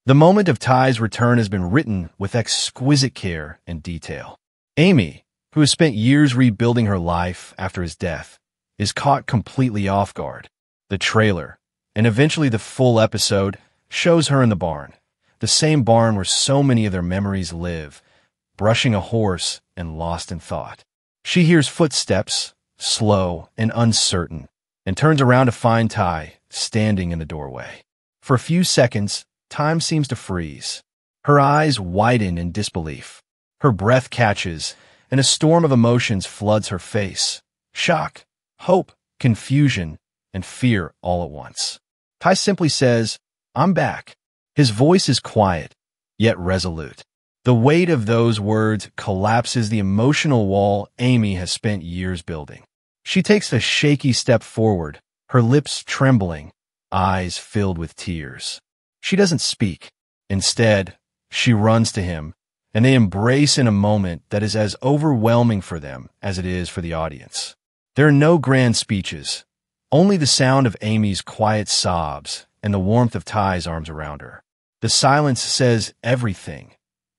The moment of Ty's return has been written with exquisite care and detail. Amy, who has spent years rebuilding her life after his death, is caught completely off guard. The trailer, and eventually the full episode, shows her in the barn, the same barn where so many of their memories live, brushing a horse and lost in thought. She hears footsteps, slow and uncertain, and turns around to find Ty standing in the doorway. For a few seconds, time seems to freeze. Her eyes widen in disbelief. Her breath catches, and a storm of emotions floods her face. Shock, hope, confusion, and fear all at once. Ty simply says, "I'm back." His voice is quiet, yet resolute. The weight of those words collapses the emotional wall Amy has spent years building. She takes a shaky step forward, her lips trembling, eyes filled with tears. She doesn't speak. Instead, she runs to him, and they embrace in a moment that is as overwhelming for them as it is for the audience. There are no grand speeches, only the sound of Amy's quiet sobs and the warmth of Ty's arms around her. The silence says everything: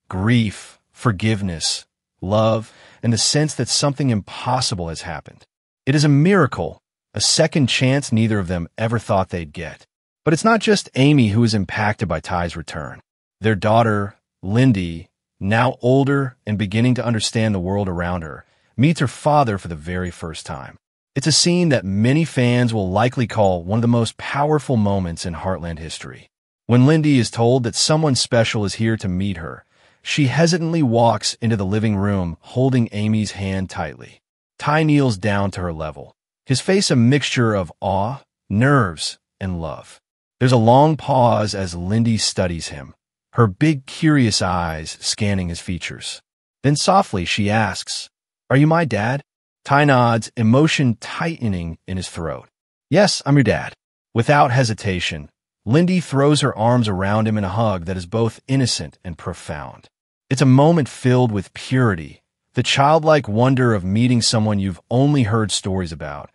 grief, forgiveness, love, and the sense that something impossible has happened. It is a miracle, a second chance neither of them ever thought they'd get. But it's not just Amy who is impacted by Ty's return. Their daughter, Lindy, now older and beginning to understand the world around her, meets her father for the very first time. It's a scene that many fans will likely call one of the most powerful moments in Heartland history. When Lindy is told that someone special is here to meet her, she hesitantly walks into the living room holding Amy's hand tightly. Ty kneels down to her level, his face a mixture of awe, nerves, and love. There's a long pause as Lindy studies him, her big, curious eyes scanning his features. Then softly she asks, "Are you my dad?" Ty nods, emotion tightening in his throat. "Yes, I'm your dad." Without hesitation, Lindy throws her arms around him in a hug that is both innocent and profound. It's a moment filled with purity, the childlike wonder of meeting someone you've only heard stories about,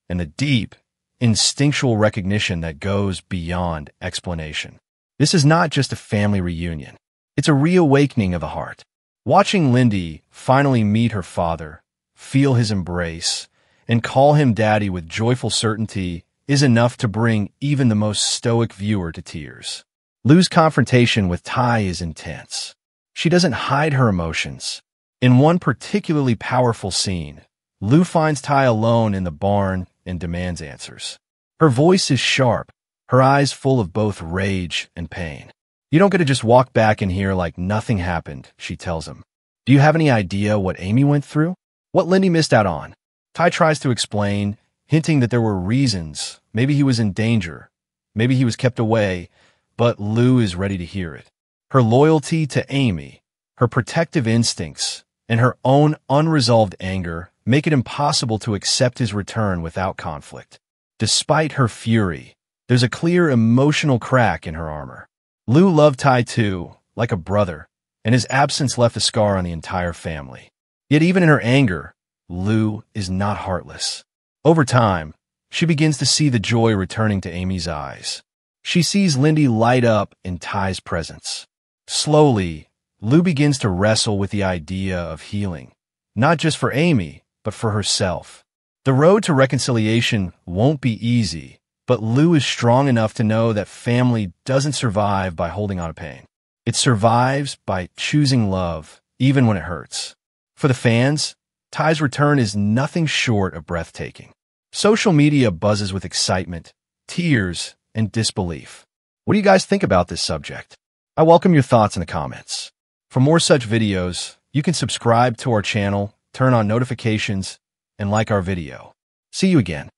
and the deep, instinctual recognition that goes beyond explanation. This is not just a family reunion. It's a reawakening of the heart. Watching Lindy finally meet her father, feel his embrace, and call him daddy with joyful certainty is enough to bring even the most stoic viewer to tears. Lou's confrontation with Ty is intense. She doesn't hide her emotions. In one particularly powerful scene, Lou finds Ty alone in the barn and demands answers. Her voice is sharp, her eyes full of both rage and pain. "You don't get to just walk back in here like nothing happened," she tells him. "Do you have any idea what Amy went through? What Lindy missed out on?" Ty tries to explain, hinting that there were reasons. Maybe he was in danger. Maybe he was kept away, but Lou is ready to hear it. Her loyalty to Amy, her protective instincts, and her own unresolved anger make it impossible to accept his return without conflict. Despite her fury, there's a clear emotional crack in her armor. Lou loved Ty too, like a brother, and his absence left a scar on the entire family. Yet even in her anger, Lou is not heartless. Over time, she begins to see the joy returning to Amy's eyes. She sees Lindy light up in Ty's presence. Slowly, Lou begins to wrestle with the idea of healing, not just for Amy, but for herself. The road to reconciliation won't be easy, but Lou is strong enough to know that family doesn't survive by holding on to pain. It survives by choosing love, even when it hurts. For the fans, Ty's return is nothing short of breathtaking. Social media buzzes with excitement, tears, and disbelief. What do you guys think about this subject? I welcome your thoughts in the comments. For more such videos, you can subscribe to our channel, turn on notifications, and like our video. See you again.